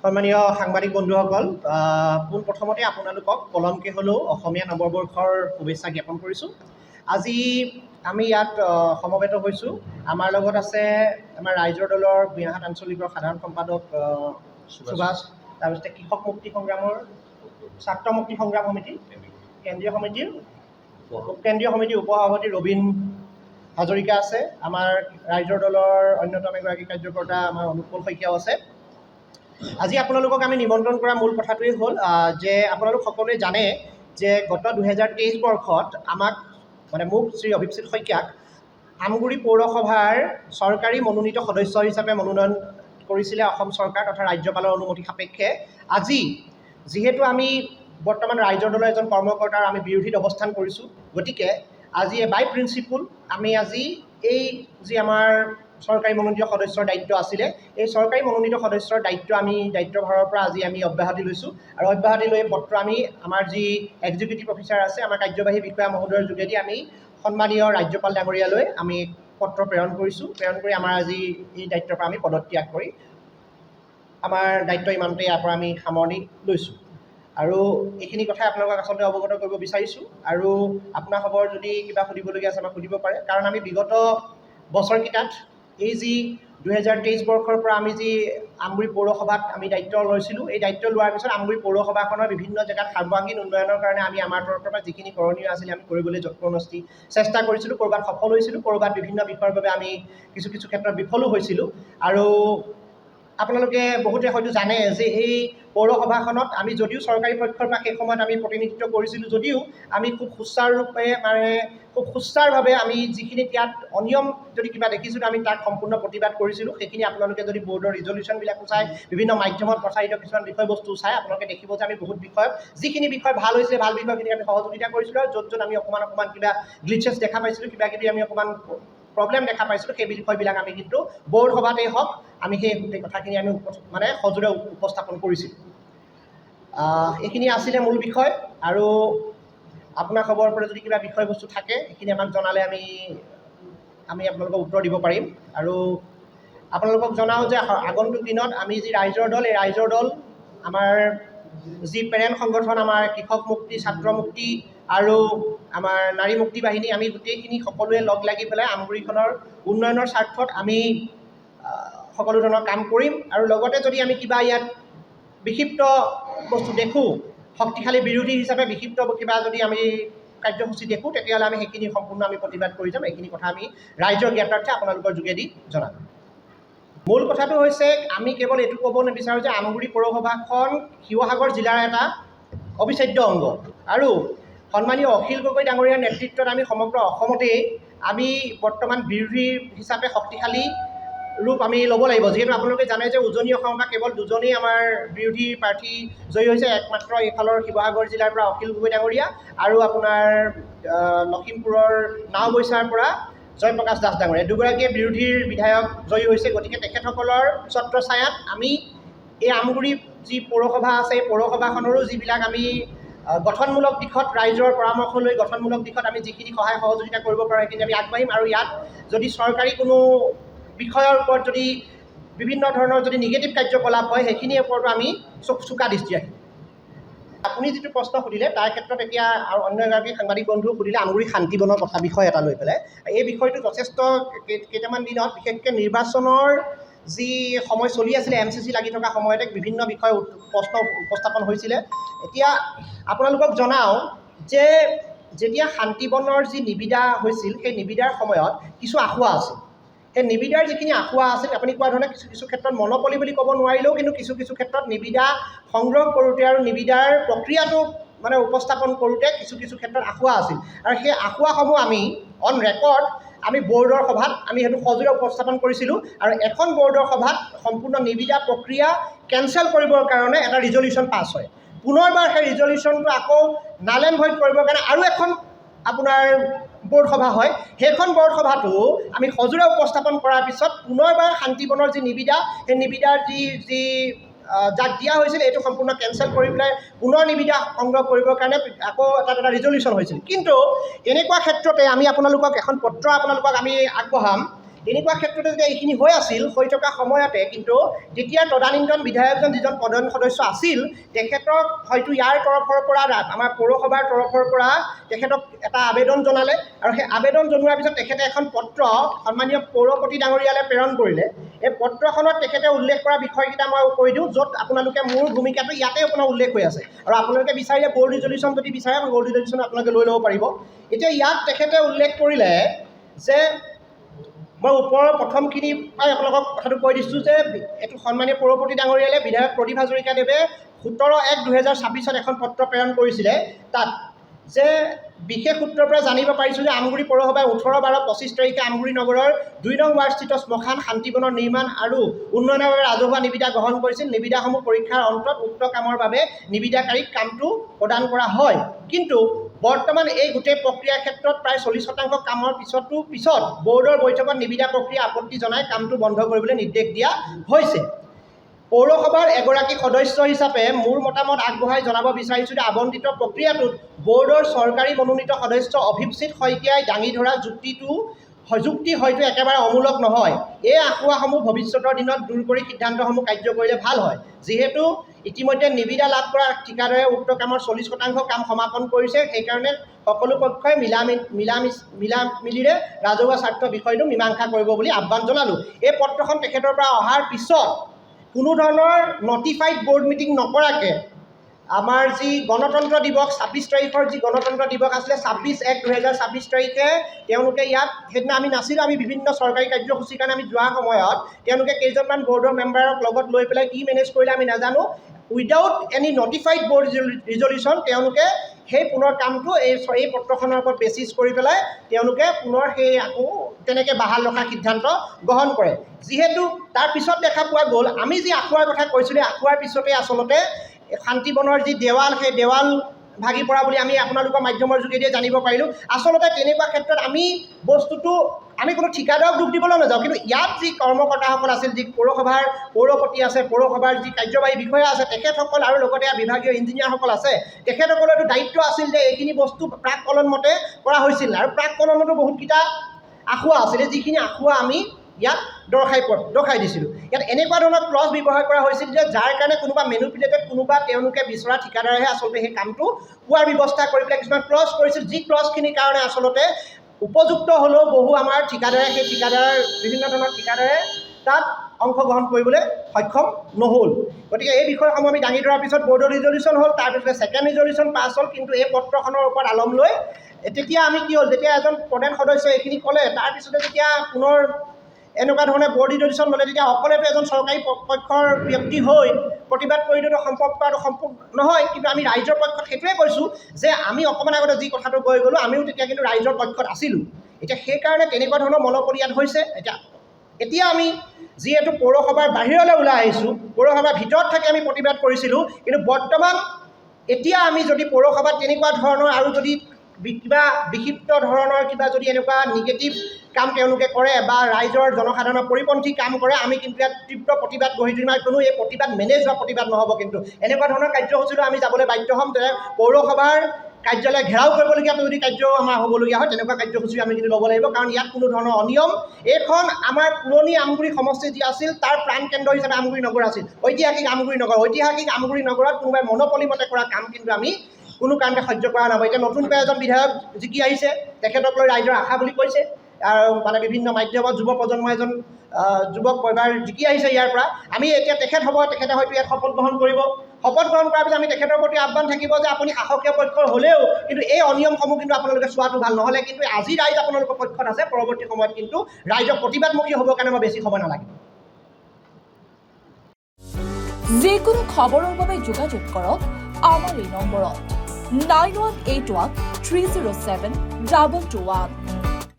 সম্মানীয় সাংবাদিক বন্ধুসকল, পোনপ্ৰথমতে আপোনালোকক পলমকৈ হ'লেও অসমীয়া নৱবৰ্ষৰ শুভেচ্ছা জ্ঞাপন কৰিছোঁ। আজি আমি ইয়াত সমবেত হৈছোঁ। আমাৰ লগত আছে আমাৰ ৰাইজৰ দলৰ ভূঞাহাট আঞ্চলিকৰ সাধাৰণ সম্পাদক সুভাষ, তাৰপিছতে কৃষক মুক্তি সংগ্ৰামৰ ছাত্ৰ মুক্তি সংগ্ৰাম সমিতি কেন্দ্ৰীয় সমিতিৰ উপসভাপতি ৰবীন হাজৰিকা আছে। আমাৰ ৰাইজৰ দলৰ অন্যতম এগৰাকী কাৰ্যকৰ্তা আমাৰ অনুপল শইকীয়াও আছে। আজি আপোনালোকক আমি নিমন্ত্ৰণ কৰা মূল কথাটোৱেই হ'ল যে আপোনালোক সকলোৱে জানে যে গত 2023 বৰ্ষত আমাক মোক শ্ৰী অভিজিৎ শইকীয়াক আমগুৰি পৌৰসভাৰ চৰকাৰী মনোনীত সদস্য হিচাপে মনোনয়ন কৰিছিলে অসম চৰকাৰ তথা ৰাজ্যপালৰ অনুমতি সাপেক্ষে। আজি যিহেতু আমি বৰ্তমান ৰাইজৰ দলৰ এজন কৰ্মকৰ্তাৰ আমি বিৰোধীত অৱস্থান কৰিছোঁ, গতিকে আজি বাই প্ৰিন্সিপল আমি আজি এই যি আমাৰ চৰকাৰী মনোনীত সদস্যৰ দায়িত্ব আছিলে, এই চৰকাৰী মনোনীত সদস্যৰ দায়িত্বভাৰৰ পৰা আজি আমি অব্যাহতি লৈছোঁ। আৰু অব্যাহতি লৈ পত্ৰ আমি আমাৰ যি এক্সিকিউটিভ অফিচাৰ আছে, আমাৰ কাৰ্যবাহী বিষয়া মহোদয়ৰ যোগেদি আমি সন্মানীয় ৰাজ্যপাল ডাঙৰীয়ালৈ আমি পত্ৰ প্ৰেৰণ কৰিছোঁ। প্ৰেৰণ কৰি আমাৰ আজি এই দায়িত্বৰ পৰা আমি পদত্যাগ কৰি আমাৰ দায়িত্ব ইমানতে ইয়াৰ পৰা আমি সামৰণি লৈছোঁ। আৰু এইখিনি কথাই আপোনালোকক আচলতে অৱগত কৰিব বিচাৰিছোঁ। আৰু আপোনাৰসবৰ যদি কিবা সুধিবলগীয়া আছে আমাক সুধিব পাৰে, কাৰণ আমি বিগত বছৰকেইটাত এই যি 2023 বৰ্ষৰ পৰা আমি যি আমগুৰি পৌৰসভাত আমি দায়িত্ব লৈছিলোঁ, এই দায়িত্ব লোৱাৰ পিছত আমগুৰি পৌৰসভাখনৰ বিভিন্ন জেগাত সৰ্বাংগীন উন্নয়নৰ কাৰণে আমি আমাৰ তৰফৰ পৰা যিখিনি কৰণীয় আছিলে আমি কৰিবলৈ যৎপৰোনাস্তি চেষ্টা কৰিছিলোঁ। ক'ৰবাত সফল হৈছিলোঁ, ক'ৰবাত বিভিন্ন বিষয়ৰ বাবে আমি কিছু ক্ষেত্ৰত বিফলো হৈছিলোঁ। আৰু আপোনালোকে বহুতে হয়তো জানে যে এই পৌৰসভাখনত আমি যদিও চৰকাৰী পক্ষৰ পৰা সেই সময়ত আমি প্ৰতিনিধিত্ব কৰিছিলোঁ, যদিও আমি খুব সুচাৰুভাৱে আমি যিখিনি ইয়াত অনিয়ম যদি কিবা দেখিছিলোঁ আমি তাক সম্পূৰ্ণ প্ৰতিবাদ কৰিছিলোঁ। সেইখিনি আপোনালোকে যদি বৰ্ডৰ ৰিজলিউশ্যনবিলাকো চাই, বিভিন্ন মাধ্যমত প্ৰচাৰিত কিছুমান বিষয়বস্তু চাই আপোনালোকে দেখিব যে আমি বহুত বিষয়ত যিখিনি বিষয় ভাল হৈছিলে, ভাল বিষয়খিনি আমি সহযোগিতা কৰিছিলোঁ। আৰু য'ত আমি অকণমান কিবা গ্লিচেছ দেখা পাইছিলোঁ, কিবাকিবি আমি অকণমান প্ৰব্লেম দেখা পাইছিলোঁ, সেই বিষয়বিলাক আমি কিন্তু বৰ্ড সভাতেই হওক আমি সেই গোটেই কথাখিনি আমি সজোৰে উপস্থাপন কৰিছিলোঁ। এইখিনি আছিলে মূল বিষয়। আৰু আপোনাৰ খবৰৰ পৰা যদি কিবা বিষয়বস্তু থাকে এইখিনি আমাক জনালে আমি আপোনালোকক উত্তৰ দিব পাৰিম। আৰু আপোনালোকক জনাওঁ যে আগন্তুক দিনত আমি যি ৰাইজৰ দল, এই ৰাইজৰ দল আমাৰ যি পেৰেণ্ট সংগঠন আমাৰ কৃষক মুক্তি, ছাত্ৰ মুক্তি আৰু আমাৰ নাৰী মুক্তি বাহিনী, আমি গোটেইখিনি সকলোৱে লগ লাগি পেলাই আমগুৰিখনৰ উন্নয়নৰ স্বাৰ্থত আমি সকলো ধৰণৰ কাম কৰিম। আৰু লগতে যদি আমি কিবা ইয়াত বিক্ষিপ্ত বস্তু দেখোঁ, শক্তিশালী বিৰোধী হিচাপে বিক্ষিপ্ত কিবা যদি আমি কাৰ্যসূচী দেখোঁ, তেতিয়াহ'লে আমি সেইখিনি সম্পূৰ্ণ আমি প্ৰতিবাদ কৰি যাম। এইখিনি কথা আমি ৰাইজৰ জ্ঞাতাৰ্থে আপোনালোকৰ যোগেদি জনাম। মূল কথাটো হৈছে আমি কেৱল এইটো ক'ব নিবিচাৰোঁ যে আমগুৰি পৌৰসভাখন শিৱসাগৰ জিলাৰ এটা অবিচ্ছেদ্য অংগ। আৰু সন্মানীয় অখিল গগৈ ডাঙৰীয়াৰ নেতৃত্বত আমি সমগ্ৰ অসমতেই আমি বৰ্তমান বিৰোধী হিচাপে শক্তিশালী ৰূপ আমি ল'ব লাগিব। যিহেতু আপোনালোকে জানে যে উজনি অসমৰ পৰা কেৱল দুজনেই আমাৰ বিৰোধী প্ৰাৰ্থী জয়ী হৈছে, একমাত্ৰ এইফালৰ শিৱসাগৰ জিলাৰ পৰা অখিল গগৈ ডাঙৰীয়া আৰু আপোনাৰ লখিমপুৰৰ নাওবৈচাৰ পৰা জয়প্ৰকাশ দাস ডাঙৰীয়া, দুগৰাকীয়ে বিৰোধীৰ বিধায়ক জয়ী হৈছে। গতিকে তেখেতসকলৰ ছত্ৰছায়াত আমি এই আমগুৰি যি পৌৰসভা আছে, এই পৌৰসভাখনৰো যিবিলাক আমি গঠনমূলক দিশত ৰাইজৰ পৰামৰ্শ লৈ গঠনমূলক দিশত আমি যিখিনি সহায় সহযোগিতা কৰিব পাৰোঁ সেইখিনি আমি আগবাঢ়িম। আৰু ইয়াত যদি চৰকাৰী কোনো বিষয়ৰ ওপৰত যদি বিভিন্ন ধৰণৰ যদি নিগেটিভ কাৰ্যকলাপ হয়, সেইখিনিৰ ওপৰতো আমি চোকা দৃষ্টি ৰাখিম। আপুনি যিটো প্ৰশ্ন সুধিলে তাৰ ক্ষেত্ৰত এতিয়া আৰু অন্য এগৰাকী সাংবাদিক বন্ধুও সুধিলে আমগুৰি শান্তিবনৰ বিষয় এটা লৈ পেলাই। এই বিষয়টো যথেষ্ট কেইটামান দিনত বিশেষকৈ নিৰ্বাচনৰ যি সময় চলি আছিলে, MCC লাগি থকা সময়তে বিভিন্ন বিষয় প্ৰশ্ন উপস্থাপন হৈছিলে। এতিয়া আপোনালোকক জনাওঁ যে যেতিয়া শান্তিবনৰ যি নিবিদা হৈছিল, সেই নিবিদাৰ সময়ত কিছু আঁসোৱা আছিল। সেই নিবিদাৰ যিখিনি আঁসোৱা আছিল, আপুনি কোৱা ধৰণে কিছু ক্ষেত্ৰত মনপলি বুলি ক'ব নোৱাৰিলেও কিন্তু কিছু ক্ষেত্ৰত নিবিদা সংগ্ৰহ কৰোঁতে আৰু নিবিদাৰ প্ৰক্ৰিয়াটো উপস্থাপন কৰোঁতে কিছু ক্ষেত্ৰত আঁসোৱা আছিল। আৰু সেই আঁসোৱাসমূহ আমি অন ৰেকৰ্ড আমি বৰ্ডৰ সভাত আমি সেইটো সজোৰে উপস্থাপন কৰিছিলোঁ। আৰু এখন বৰ্ডৰ সভাত সম্পূৰ্ণ নিবিদা প্ৰক্ৰিয়া কেঞ্চেল কৰিবৰ কাৰণে এটা ৰিজলিউশ্যন পাছ হয়। পুনৰবাৰ সেই ৰিজলিউশ্যনটো আকৌ নাল এণ্ড ভইড কৰিবৰ কাৰণে আৰু এখন আপোনাৰ বৰ্ড সভা হয়। সেইখন বৰ্ড সভাটো আমি সজোৰে উপস্থাপন কৰাৰ পিছত পুনৰবাৰ শান্তিবনৰ যি নিবিদা, সেই নিবিদাৰ যি যাক দিয়া হৈছিল এইটো সম্পূৰ্ণ কেঞ্চেল কৰি পেলাই পুনৰ নিবিদা সংগ্ৰহ কৰিবৰ কাৰণে আকৌ এটা ৰিজলিউশ্যন হৈছিল। কিন্তু এনেকুৱা ক্ষেত্ৰতে আমি আপোনালোকক এখন পত্ৰ আমি আগবঢ়াম। তেনেকুৱা ক্ষেত্ৰতে যেতিয়া এইখিনি হৈ আছিল, হৈ থকা সময়তে কিন্তু তেতিয়া তদানীন্তন বিধায়কজন যিজন প্ৰধান সদস্য আছিল, তেখেতক হয়তো ইয়াৰ তৰফৰ পৰা আমাৰ পৌৰসভাৰ তৰফৰ পৰা তেখেতক এটা আবেদন জনালে, আৰু সেই আবেদন জনোৱাৰ পিছত তেখেতে এখন পত্ৰ সন্মানীয় পৌৰপতি ডাঙৰীয়ালৈ প্ৰেৰণ কৰিলে। এই পত্ৰখনত তেখেতে উল্লেখ কৰা বিষয়কেইটা মই কৈ দিওঁ, য'ত আপোনালোকে মোৰ ভূমিকাটো ইয়াতে আপোনাৰ উল্লেখ হৈ আছে, আৰু আপোনালোকে বিচাৰিলে ব'ৰ্ড ৰিজলিউশ্যন যদি বিচাৰে ব'ৰ্ড ৰিজলিউশ্যন আপোনালোকে লৈ ল'ব পাৰিব। এতিয়া ইয়াত তেখেতে উল্লেখ কৰিলে যে মই ওপৰৰ প্ৰথমখিনি পৰাই আপোনালোকক কথাটো কৈ দিছোঁ যে এইটো সন্মানীয় পৌৰপতি ডাঙৰীয়ালে বিধায়ক প্ৰদীপ হাজৰিকাদেৱে 17/1/2026 এখন পত্ৰ প্ৰেৰণ কৰিছিলে। তাত যে বিশেষ সূত্ৰৰ পৰা জানিব পাৰিছোঁ যে আমগুৰি পৌৰসভাই 18/12/25 তাৰিখে আমগুৰি নগৰৰ 2 নং ৱাৰ্ডস্থিত শ্মশান শান্তিবনৰ নিৰ্মাণ আৰু উন্নয়নৰ বাবে ৰাজহুৱা নিবিদা গ্ৰহণ কৰিছিল। নিবিদাসমূহ পৰীক্ষাৰ অন্তত উক্ত কামৰ বাবে নিবিদাকাৰীক কামটো প্ৰদান কৰা হয়, কিন্তু বৰ্তমান এই গোটেই প্ৰক্ৰিয়াৰ ক্ষেত্ৰত প্ৰায় 40% কামৰ পিছত ব'ৰ্ডৰ বৈঠকত নিবিদা প্ৰক্ৰিয়া আপত্তি জনাই কামটো বন্ধ কৰিবলৈ নিৰ্দেশ দিয়া হৈছে। পৌৰসভাৰ এগৰাকী সদস্য হিচাপে মোৰ মতামত আগবঢ়াই জনাব বিচাৰিছোঁ যে আবণ্টিত প্ৰক্ৰিয়াটোত ব'ৰ্ডৰ চৰকাৰী মনোনীত সদস্য অভিজিৎ শইকীয়াই দাঙি ধৰা যুক্তি হয়তো একেবাৰে অমূলক নহয়। এই আঁসোৱাসমূহ ভৱিষ্যতৰ দিনত দূৰ কৰি সিদ্ধান্তসমূহ কাৰ্য কৰিলে ভাল হয়। যিহেতু ইতিমধ্যে নিবিদা লাভ কৰা ঠিকাদাৰে উক্ত কামৰ 40% কাম সমাপন কৰিছে, সেইকাৰণে সকলো পক্ষই মিলামিলিৰে ৰাজহুৱা স্বাৰ্থ বিষয়টো মীমাংসা কৰিব বুলি আহ্বান জনালোঁ। এই পত্ৰখন তেখেতৰ পৰা অহাৰ পিছত কোনো ধৰণৰ নটিফাইড ব'ৰ্ড মিটিং নকৰাকৈ আমাৰ যি গণতন্ত্ৰ দিৱস 26 তাৰিখৰ যি গণতন্ত্ৰ দিৱস আছিলে 26/1/2026 তাৰিখে তেওঁলোকে ইয়াত সেইদিনা আমি নাছিলোঁ, আমি বিভিন্ন চৰকাৰী কাৰ্যসূচীৰ কাৰণে আমি যোৱাৰ সময়ত তেওঁলোকে কেইজনমান ব'ৰ্ডৰ মেম্বাৰক লগত লৈ পেলাই কি মেনেজ কৰিলে আমি নাজানো, without any notified board resolution তেওঁলোকে সেই পুনৰ কামটো এই পত্ৰখনৰ ওপৰত বেচিছ কৰি পেলাই তেওঁলোকে পুনৰ সেই আকৌ তেনেকৈ বাহাল ৰখাৰ সিদ্ধান্ত গ্ৰহণ কৰে। যিহেতু তাৰ পিছত দেখা পোৱা গ'ল, আমি যি আঁঠুৱাৰ কথা কৈছিলোঁ, আঁঠুৱাৰ পিছতে আচলতে শান্তিবনৰ যি দেৱাল, সেই দেৱাল ভাগি পৰা বুলি আমি আপোনালোকৰ মাধ্যমৰ যোগেদিয়ে জানিব পাৰিলোঁ। আচলতে তেনেকুৱা ক্ষেত্ৰত আমি কোনো ঠিকাদাৰক দুখ দিবলৈ নাযাওঁ, কিন্তু ইয়াত যি কৰ্মকৰ্তাসকল আছিল, যি পৌৰসভাৰ পৌৰপতি আছে, পৌৰসভাৰ যি কাৰ্যবাহী বিষয়া আছে, তেখেতসকল আৰু লগতে বিভাগীয় ইঞ্জিনিয়াৰসকল আছে, তেখেতসকলৰতো দায়িত্ব আছিল যে এইখিনি বস্তু প্ৰাক কলমতে কৰা হৈছিল, আৰু প্ৰাক কলমতো বহুতকেইটা আঁসোৱা আছিলে, যিখিনি আঁসোৱা আমি ইয়াত দৰ্শাই দিছিলোঁ। ইয়াত এনেকুৱা ধৰণৰ ক্লজ ব্যৱহাৰ কৰা হৈছিল যে যাৰ কাৰণে কোনোবা মেনুপুলেটেড তেওঁলোকে বিচৰা ঠিকাদাৰেহে আচলতে সেই কামটো পোৱাৰ ব্যৱস্থা কৰি পেলাই কিছুমান ক্লজ কৰিছিল, যি ক্লজখিনিৰ কাৰণে আচলতে উপযুক্ত হ'লেও বহু আমাৰ বিভিন্ন ধৰণৰ ঠিকাদাৰে তাত অংশগ্ৰহণ কৰিবলৈ সক্ষম নহ'ল। গতিকে এই বিষয়সমূহ আমি দাঙি ধৰাৰ পিছত ব'ৰ্ডৰ ৰিজলিউশ্যন হ'ল, তাৰপিছতে ছেকেণ্ড ৰিজলিউশ্যন পাছ হ'ল, কিন্তু এই পত্ৰখনৰ ওপৰত আলম লৈ তেতিয়া আমি কি হ'ল, যেতিয়া এজন প্ৰধান সদস্যই এইখিনি ক'লে, তাৰপিছতে যেতিয়া পুনৰ এনেকুৱা ধৰণে ব'ৰ্ড ৰিজলিউশ্যন ল'লে, তেতিয়া অকলেতো এজন চৰকাৰী পক্ষৰ ব্যক্তি হৈ প্ৰতিবাদ কৰিলেতো সম্ভৱ কৰাটো সম্ভৱ নহয়। কিন্তু আমি ৰাইজৰ পক্ষত সেইটোৱে কৈছোঁ যে আমি অকণমান আগতে যি কথাটো কৈ গ'লোঁ, আমিও তেতিয়া কিন্তু ৰাইজৰ পক্ষত আছিলোঁ। এতিয়া সেইকাৰণে তেনেকুৱা ধৰণৰ মনোবল ইয়াত হৈছে। এতিয়া আমি যিহেতু পৌৰসভাৰ বাহিৰলৈ ওলাই আহিছোঁ, পৌৰসভাৰ ভিতৰত থাকি আমি প্ৰতিবাদ কৰিছিলোঁ, কিন্তু বৰ্তমান এতিয়া আমি যদি পৌৰসভাত তেনেকুৱা ধৰণৰ আৰু যদি কিবা বিক্ষিপ্ত ধৰণৰ কিবা যদি এনেকুৱা নিগেটিভ কাম তেওঁলোকে কৰে বা ৰাইজৰ জনসাধাৰণৰ পৰিপন্থী কাম কৰে, আমি কিন্তু ইয়াত তীব্ৰ প্ৰতিবাদ গঢ়ি তুলিম। কোনো এই প্ৰতিবাদ মেনেজ হোৱা প্ৰতিবাদ নহ'ব, কিন্তু এনেকুৱা ধৰণৰ কাৰ্যসূচীলৈ আমি যাবলৈ বাধ্য হ'ম। পৌৰসভাৰ কাৰ্যালয় ঘেৰাও কৰিবলগীয়া যদি কাৰ্য আমাৰ হ'বলগীয়া হয়, তেনেকুৱা কাৰ্যসূচী আমি কিন্তু ল'ব লাগিব, কাৰণ ইয়াত কোনো ধৰণৰ অনিয়ম। এইখন আমাৰ পুৰণি আমগুৰি সমষ্টি যি আছিল, তাৰ প্ৰাণকেন্দ্ৰ হিচাপে আমগুৰি নগৰ আছিল, ঐতিহাসিক আমগুৰি নগৰ। ঐতিহাসিক আমগুৰি নগৰত কোনোবাই মনোপলি মতে কৰা কাম কিন্তু আমি কোনো কাৰণতে সহ্য কৰা নহ'ব। এতিয়া নতুনকৈ এজন বিধায়ক জিকি আহিছে, তেখেতক লৈ ৰাইজৰ আশা বুলি কৈছে, আৰু বিভিন্ন মাধ্যমত যুৱ প্ৰজন্ম এজন যুৱক এবাৰ জিকি আহিছে ইয়াৰ পৰা। আমি এতিয়া তেখেতে হয়তো ইয়াত শপত গ্ৰহণ কৰিব। শপত গ্ৰহণ কৰাৰ পিছত আমি তেখেতৰ প্ৰতি আহ্বান থাকিব যে আপুনি শাসকীয় পক্ষৰ হ'লেও কিন্তু এই অনিয়মসমূহ কিন্তু আপোনালোকে চোৱাটো ভাল, নহ'লে কিন্তু আজি ৰাইজ আপোনালোকৰ পক্ষত আছে, পৰৱৰ্তী সময়ত কিন্তু ৰাইজৰ প্ৰতিবাদমুখী হ'বৰ কাৰণে মই বেছি সময় নালাগিব। যিকোনো খবৰৰ বাবে যোগাযোগ কৰক আমাৰ এই নম্বৰত 9181 307 221।